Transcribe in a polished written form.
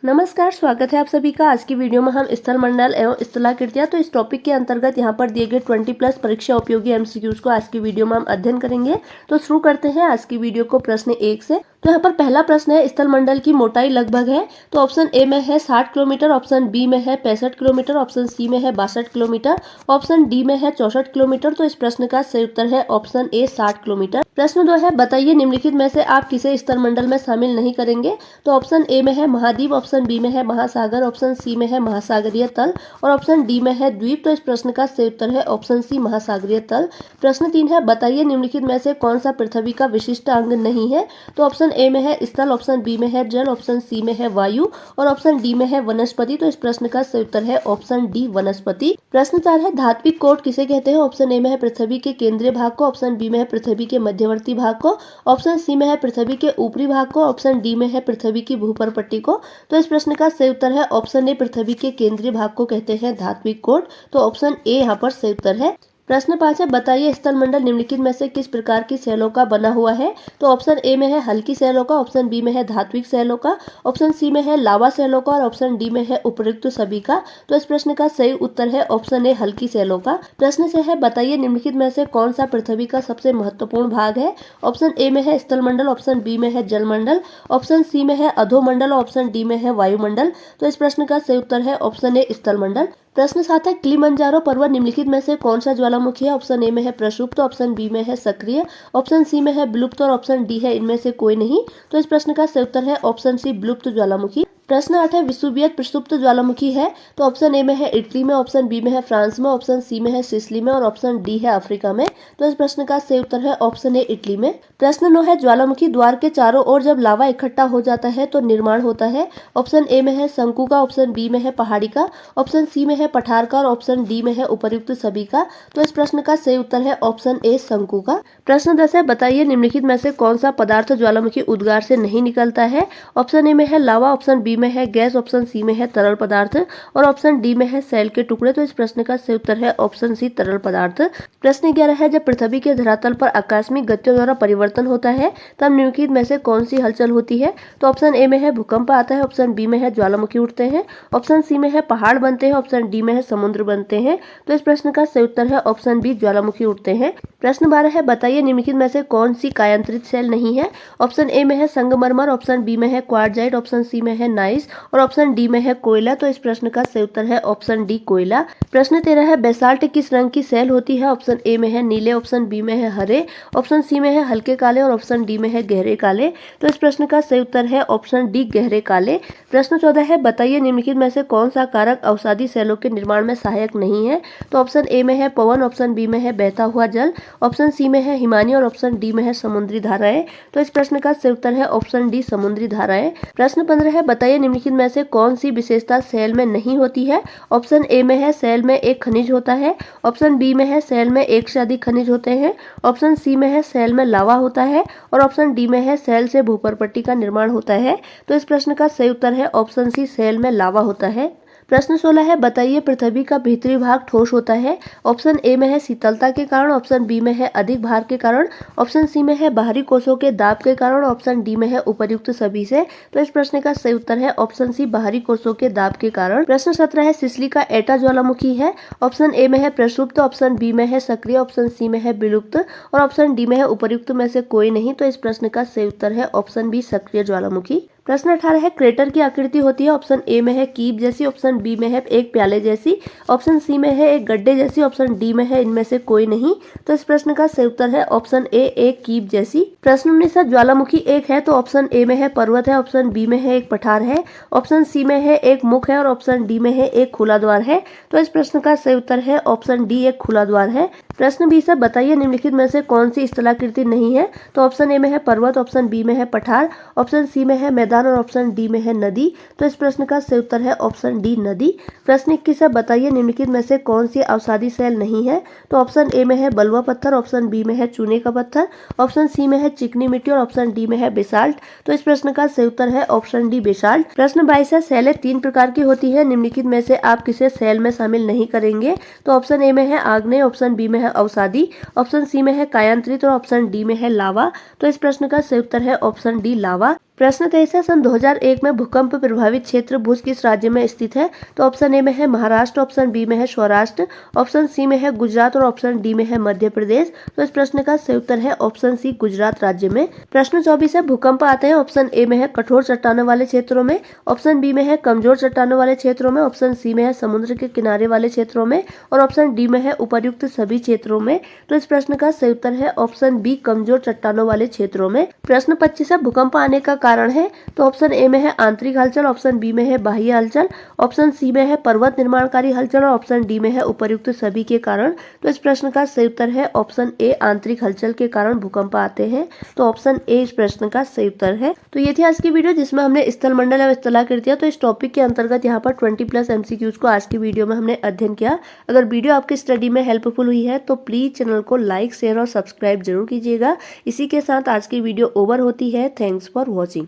नमस्कार, स्वागत है आप सभी का। आज की वीडियो में हम स्थल मंडल एवं स्थलाकृतियां तो इस टॉपिक के अंतर्गत यहाँ पर दिए गए 20+ परीक्षा उपयोगी एमसीक्यूज को आज की वीडियो में हम अध्ययन करेंगे। तो शुरू करते हैं आज की वीडियो को प्रश्न 1 से। तो यहाँ पर पहला प्रश्न है, स्थल मंडल की मोटाई लगभग है। तो ऑप्शन ए में है 60 किलोमीटर, ऑप्शन बी में है 65 किलोमीटर, ऑप्शन सी में है 62 किलोमीटर, ऑप्शन डी में है 64 किलोमीटर। तो इस प्रश्न का सही उत्तर है ऑप्शन ए 60 किलोमीटर। प्रश्न 2 है, बताइए निम्नलिखित में से आप किसे स्थल मंडल में शामिल नहीं करेंगे। तो ऑप्शन ए में है महाद्वीप, ऑप्शन बी में है महासागर, ऑप्शन सी में है महासागरीय तल और ऑप्शन डी में है द्वीप। तो इस प्रश्न का सही उत्तर है ऑप्शन सी महासागरीय तल। प्रश्न 3 है, बताइए निम्नलिखित में से कौन सा पृथ्वी का विशिष्ट अंग नहीं है। तो ऑप्शन ए में है स्थल, ऑप्शन बी में है जल, ऑप्शन सी में है वायु और ऑप्शन डी में है वनस्पति। तो इस प्रश्न का सही उत्तर है ऑप्शन डी वनस्पति। प्रश्न 4 है, धात्विक कोट किसे कहते हैं। ऑप्शन ए में है पृथ्वी के केंद्रीय भाग को, ऑप्शन बी में है पृथ्वी के मध्यवर्ती भाग को, ऑप्शन सी में है पृथ्वी के ऊपरी भाग को, ऑप्शन डी में है पृथ्वी की भूपर पट्टी को। तो इस प्रश्न का सही उत्तर है ऑप्शन ए पृथ्वी के केंद्रीय भाग को कहते हैं धात्विक कोट। तो ऑप्शन ए यहाँ पर सही उत्तर है। प्रश्न 5 है, बताइए स्थल मंडल निम्नलिखित में से किस प्रकार की शैलों का बना हुआ है। तो ऑप्शन ए में है हल्की शैलों का, ऑप्शन बी में है धात्विक शैलों का, ऑप्शन सी में है लावा शैलों का और ऑप्शन डी में है उपयुक्त सभी का। तो इस प्रश्न का सही उत्तर है ऑप्शन ए हल्की शैलों का। प्रश्न 6 है, बताइए निम्नलिखित में से कौन सा पृथ्वी का सबसे महत्वपूर्ण भाग है। ऑप्शन ए में है स्थल मंडल, ऑप्शन बी में है जलमंडल, ऑप्शन सी में है अधोमंडल, ऑप्शन डी में है वायुमंडल। तो इस प्रश्न का सही उत्तर है ऑप्शन ए स्थल मंडल। प्रश्न 7 है, किलिमंजारो पर्वत निम्नलिखित में से कौन सा ज्वालामुखी है। ऑप्शन ए में है प्रक्षुब्ध, ऑप्शन बी में है सक्रिय, ऑप्शन सी में है विलुप्त और ऑप्शन डी है इनमें से कोई नहीं। तो इस प्रश्न का सही उत्तर है ऑप्शन सी विलुप्त ज्वालामुखी। प्रश्न 8 है, विषुवत प्रक्षुब्ध ज्वालामुखी है। तो ऑप्शन ए में है इटली में, ऑप्शन बी में है फ्रांस में, ऑप्शन सी में है सिसिली में और ऑप्शन डी है अफ्रीका में। तो इस प्रश्न का सही उत्तर है ऑप्शन ए इटली में। प्रश्न 9 है, ज्वालामुखी द्वार के चारों ओर जब लावा इकट्ठा हो जाता है तो निर्माण होता है। ऑप्शन ए में है शंकु का, ऑप्शन बी में है पहाड़ी का, ऑप्शन सी में है पठार का और ऑप्शन डी में है उपर्युक्त सभी का। तो इस प्रश्न का सही उत्तर है ऑप्शन ए शंकु का। प्रश्न 10 है, बताइए निम्नलिखित में से कौन सा पदार्थ ज्वालामुखी उद्गार से नहीं निकलता है। ऑप्शन ए में है लावा, ऑप्शन बी में है गैस, ऑप्शन सी में है तरल पदार्थ और ऑप्शन डी में है सेल के टुकड़े। तो इस प्रश्न का सही उत्तर है ऑप्शन सी तरल पदार्थ। प्रश्न 11 है, जब पृथ्वी के धरातल पर आकस्मिक गतियों द्वारा परिवर्तन होता है तब निम्नलिखित में से कौन सी हलचल होती है। तो ऑप्शन ए में है भूकंप आता है, ऑप्शन बी में है ज्वालामुखी उठते हैं, ऑप्शन सी में है पहाड़ बनते हैं, ऑप्शन डी में है समुद्र बनते हैं। तो इस प्रश्न का सही उत्तर है ऑप्शन बी ज्वालामुखी उठते हैं। प्रश्न 12 है, बताइए निम्नलिखित में से कौन सी कायांतरित सेल नहीं है। ऑप्शन ए में है संगमरमर, ऑप्शन बी में है क्वार्टजाइट, ऑप्शन सी में है नाइस और ऑप्शन डी में है कोयला। तो इस प्रश्न का सही उत्तर है ऑप्शन डी कोयला। प्रश्न 13 है, बेसाल्ट किस रंग की सेल होती है। ऑप्शन ए में है नीले, ऑप्शन बी में है हरे, ऑप्शन सी में है हल्के काले और ऑप्शन डी में है गहरे काले। तो इस प्रश्न का सही उत्तर है ऑप्शन डी गहरे काले। प्रश्न 14 है, बताइए निम्नलिखित में से कौन सा कारक अवसादी सेलों के निर्माण में सहायक नहीं है। तो ऑप्शन ए में है पवन, ऑप्शन बी में है बहता हुआ जल, ऑप्शन सी में है हिमानी और ऑप्शन डी में है समुद्री धाराएं। तो इस प्रश्न का सही उत्तर है ऑप्शन डी समुद्री धाराएं। प्रश्न 15 है, बताइए निम्नलिखित में से कौन सी विशेषता सेल में नहीं होती है। ऑप्शन ए में है सेल में एक खनिज होता है, ऑप्शन बी में है सेल में एक से अधिक खनिज होते हैं, ऑप्शन सी में है सेल में लावा होता है और ऑप्शन डी में है सेल से भूपर पट्टी का निर्माण होता है। तो इस प्रश्न का सही उत्तर है ऑप्शन सी सेल में लावा होता है। प्रश्न 16 है, बताइए पृथ्वी का भीतरी भाग ठोस होता है। ऑप्शन ए में है शीतलता के कारण, ऑप्शन बी में है अधिक भार के कारण, ऑप्शन सी में है बाहरी कोषों के दाब के कारण, ऑप्शन डी में है उपर्युक्त सभी से। तो इस प्रश्न का सही उत्तर है ऑप्शन सी बाहरी कोषों के दाब के कारण। प्रश्न 17 है, सिसिली का एटा ज्वालामुखी है। ऑप्शन ए में है प्रक्षुब्ध, ऑप्शन बी में है सक्रिय, ऑप्शन सी में है विलुप्त और ऑप्शन डी में है उपर्युक्त में से कोई नहीं। तो इस प्रश्न का सही उत्तर है ऑप्शन बी सक्रिय ज्वालामुखी। प्रश्न 18 है, क्रेटर की आकृति होती है। ऑप्शन ए में है कीप जैसी, ऑप्शन बी में है एक प्याले जैसी, ऑप्शन सी में है एक गड्ढे जैसी, ऑप्शन डी में है इनमें से कोई नहीं। तो इस प्रश्न का सही उत्तर है ऑप्शन ए एक कीप जैसी। प्रश्न 19 है, ज्वालामुखी एक है। तो ऑप्शन ए में है पर्वत है, ऑप्शन बी में है एक पठार है, ऑप्शन सी में है एक मुख है और ऑप्शन डी में है एक खुला द्वार है। तो इस प्रश्न का सही उत्तर है ऑप्शन डी एक खुला द्वार है। प्रश्न 20 है, बताइए निम्नलिखित में से कौन सी स्थलाकृति नहीं है। तो ऑप्शन ए में है पर्वत, ऑप्शन बी में है पठार, ऑप्शन सी में है मैदान और ऑप्शन डी में है नदी। तो इस प्रश्न का सही उत्तर है ऑप्शन डी नदी। प्रश्न 21 है, बताइए निम्नलिखित में से कौन सी अवसादी सेल नहीं है। तो ऑप्शन ए में है बलुआ पत्थर, ऑप्शन बी में है चूने का पत्थर, ऑप्शन सी में है चिकनी मिट्टी और ऑप्शन डी में है बेसाल्ट। तो इस प्रश्न का सही उत्तर है ऑप्शन डी बेसाल्ट। प्रश्न 22 है, सेलें 3 प्रकार की होती है, निम्नलिखित में से आप किसे सेल में शामिल नहीं करेंगे। तो ऑप्शन ए में है आग्नेय, ऑप्शन बी में है अवसादी, ऑप्शन सी में है कायांतरित और ऑप्शन डी में है लावा। तो इस प्रश्न का सही उत्तर है ऑप्शन डी लावा। प्रश्न 23 है, सन 2001 में भूकंप प्रभावित क्षेत्र भुज किस राज्य में स्थित है? तो ऑप्शन ए में है महाराष्ट्र, ऑप्शन बी में है सौराष्ट्र, ऑप्शन सी में है गुजरात और ऑप्शन डी में है मध्य प्रदेश। तो इस प्रश्न का सही उत्तर है ऑप्शन सी, गुजरात राज्य में। प्रश्न 24 है, भूकंप आते हैं ऑप्शन ए में है कठोर चट्टानों वाले क्षेत्रों में, ऑप्शन बी में है कमजोर चट्टानों वाले क्षेत्रों में, ऑप्शन सी में है समुद्र के किनारे वाले क्षेत्रों में और ऑप्शन डी में है उपर्युक्त सभी क्षेत्रों में। तो इस प्रश्न का सही उत्तर है ऑप्शन बी, कमजोर चट्टानों वाले क्षेत्रों में। प्रश्न 25 है, भूकंप आने का कारण है? तो ऑप्शन ए में है आंतरिक हलचल, ऑप्शन बी में है बाह्य हलचल, ऑप्शन सी में है पर्वत निर्माणकारी हलचल और ऑप्शन डी में है उपर्युक्त सभी के कारण। तो इस प्रश्न का सही उत्तर है ऑप्शन ए, आंतरिक हलचल के कारण भूकंप आते हैं। तो ऑप्शन ए इस प्रश्न का सही उत्तर है। तो ये थी आज की वीडियो जिसमें हमने स्थल मंडल एवं स्थलाकृतियां, तो इस टॉपिक के अंतर्गत यहाँ पर 20+ MCQs को आज की वीडियो में हमने अध्ययन किया। अगर वीडियो आपकी स्टडी में हेल्पफुल हुई है तो प्लीज चैनल को लाइक, शेयर और सब्सक्राइब जरूर कीजिएगा। इसी के साथ आज की वीडियो ओवर होती है। Thanks for watching.